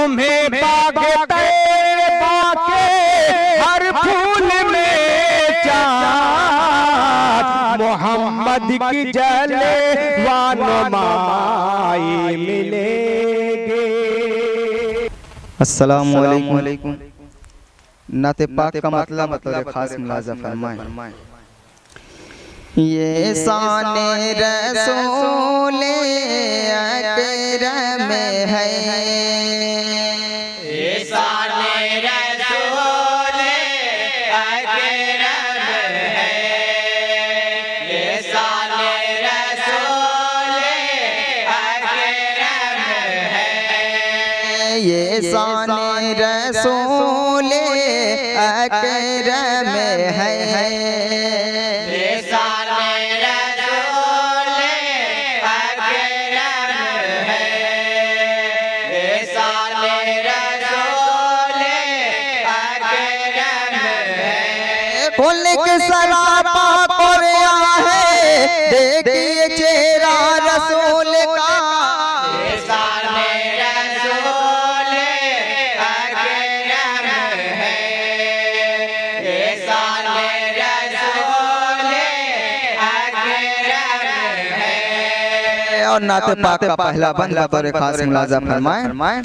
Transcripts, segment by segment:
तुम्हें बाग तैयबा के हर फूल में चाँद मोहम्मद की जलवानुमाई मिलेंगे। अस्सलामु अलैकुम। नाते पाक का मतलब खास मुलाज़ा फरमाएं। ये शाने रसूले अकरम है, ये शाने रसूले अकरम है, ये शाने रसूले अकरम है, ये शाने रसूले अकरम है, खुल के सरापा कोरिया है, देखिए चेहरा रसूल का, ये शाने रसूल अकरम है, ये शाने रसूल अकरम है। और नाते पाक का पहला बंद बतौर खास मुलाज़ा फरमाएं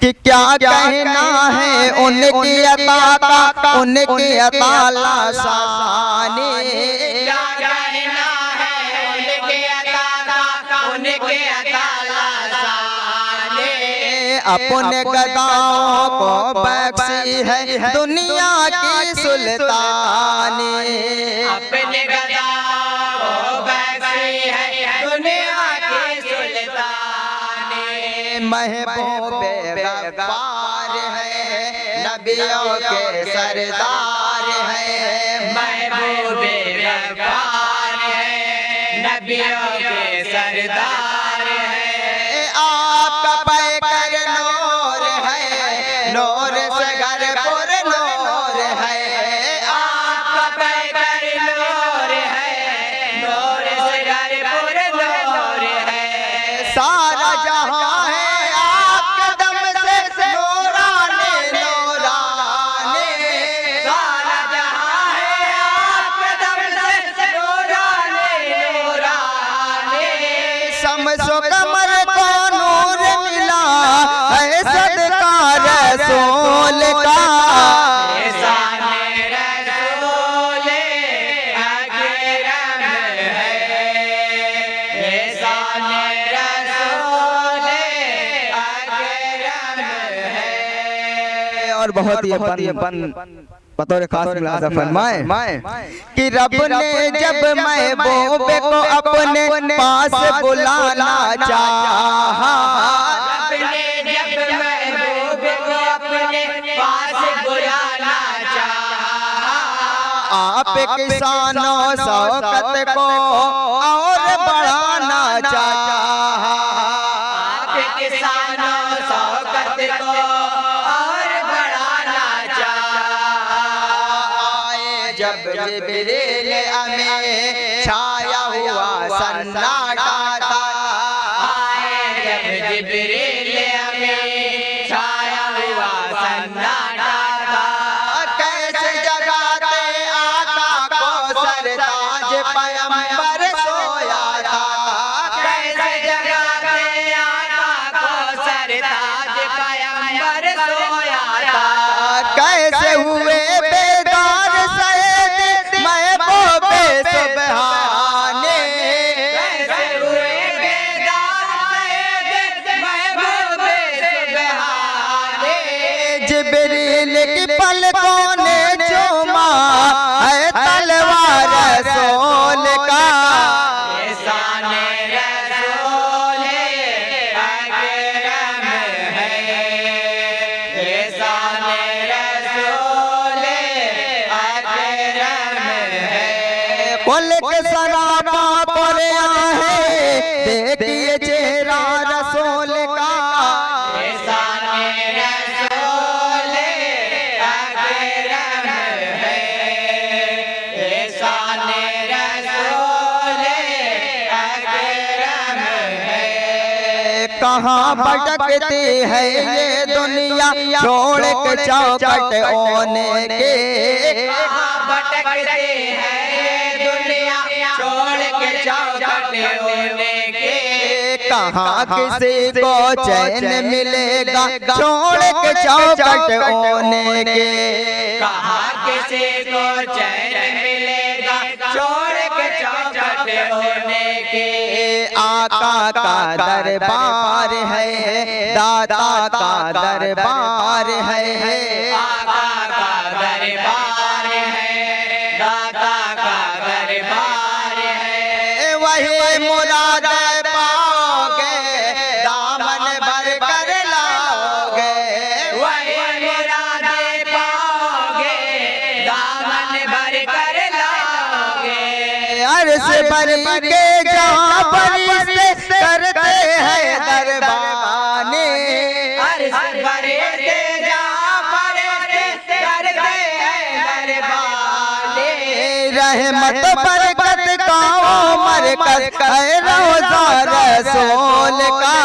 कि क्या कहना है उनकी अता का, उनकी अता लासानी, क्या कहना है उनके अता का, उनके अता लासानी, अपने गदाओं को बख्शी है दुनिया की सुल्तानी, अपने गदाओं को बख्शी है दुनिया की सुल्तानी, महबूबे गफ्फार है नबियों के सरदार है, महबूबे गफ्फार है नबियों के सरदार है, आपका पैकर नूर है, नूर से घर पर नूर है, आपका पैकर नूर है, नूर से घर पर नूर है, सारा जहां है आपके दम से नूरानी नूरानी, सारा जहां है आपके दम से नूरानी नूरानी, शम्सो कमर को नूर मिला है सदका रसूल का, ये शाने रसूल अकरम है, ये शाने रसूल अकरम है। और बहुत ही बतौर खास मुलाज़ा फरमाएं कि रब ने जब महबूब को अपने पास बुलाना चाहा, अपने जब महबूब को अपने पास बुलाना चाहा, आप किसानों शौकत को और बढ़ाना चाहा, आप किसानों शौकत को और बढ़ाना चाहा, आए जब जिब्रील अमीन छाया हुआ सन्नाटा था, आए जब जिब्रील अमीन छाया हुआ सन्नाटा था, कैसे जगाते आका को सरताज पैगंबर सोया था, कैसे जगाते आका को सरताज पैगंबर सोया था, कैसे हुए बेदार सैयद महबूबे सुबहानी, कैसे हुए बेदार सैयद महबूबे सुबहानी, जिब्रील की पलकों ने चूमा है तलवार रसूल का, ये शाने रसूल अकरम है, ये शाने रसूल अकरम है, कुल के सरापा कोरिया है, देखिए चेहरा रसूल का, ये शाने रसूल अकरम है, ये शाने रसूल अकरम है, कहाँ भटकती है ये दुनिया छोड़ के चौखट ओने के। कहाँ भटकती है ये दुनिया छोड़ के चौखट ओने के। कहाँ किसी को चैन मिलेगा छोड़ के चौखट ओने के। कहाँ किसी को चैन मिलेगा छोड़ के चौखट ओने के। आका का दरबार है, दाता का दरबार है, आका का दरबार है, दाता का दरबार है। वही मुराद पाओगे दामन भर कर लाओगे। वही मुराद पाओगे दामन भर कर लाओगे। अर्श भर के जहाँ फरिश्ते करते हैं दरबाने। अर्श भर के जहाँ फरिश्ते करते हैं दरबाने। रहमत बरकत का मरकज है रोज़ा रसूल का।